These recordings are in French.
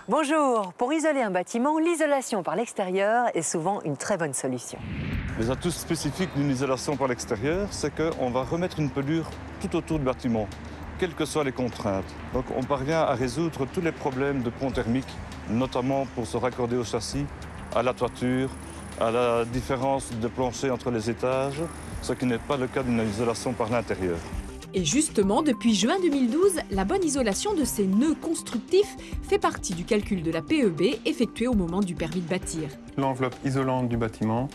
Bonjour. Pour isoler un bâtiment, l'isolation par l'extérieur est souvent une très bonne solution. Les atouts spécifiques d'une isolation par l'extérieur, c'est qu'on va remettre une pelure tout autour du bâtiment, quelles que soient les contraintes. Donc on parvient à résoudre tous les problèmes de pont thermique, notamment pour se raccorder au châssis, à la toiture, à la différence de plancher entre les étages, ce qui n'est pas le cas d'une isolation par l'intérieur. Et justement, depuis juin 2012, la bonne isolation de ces nœuds constructifs fait partie du calcul de la PEB effectué au moment du permis de bâtir. L'enveloppe isolante du bâtiment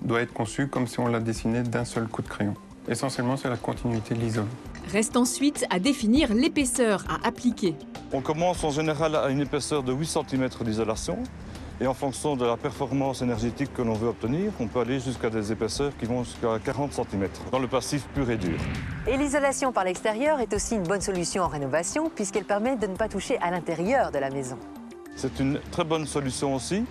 doit être conçue comme si on la dessinait d'un seul coup de crayon. Essentiellement, c'est la continuité de l'isolant. Reste ensuite à définir l'épaisseur à appliquer. On commence en général à une épaisseur de 8 cm d'isolation. Et en fonction de la performance énergétique que l'on veut obtenir, on peut aller jusqu'à des épaisseurs qui vont jusqu'à 40 cm, dans le passif pur et dur. Et l'isolation par l'extérieur est aussi une bonne solution en rénovation puisqu'elle permet de ne pas toucher à l'intérieur de la maison. C'est une très bonne solution aussi,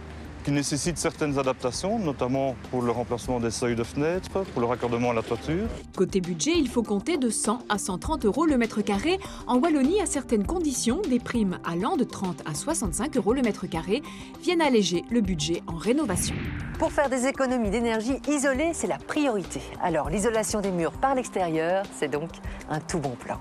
qui nécessite certaines adaptations, notamment pour le remplacement des seuils de fenêtres, pour le raccordement à la toiture. Côté budget, il faut compter de 100 à 130 € le mètre carré. En Wallonie, à certaines conditions, des primes allant de 30 à 65 € le mètre carré viennent alléger le budget en rénovation. Pour faire des économies d'énergie, isoler, c'est la priorité. Alors l'isolation des murs par l'extérieur, c'est donc un tout bon plan.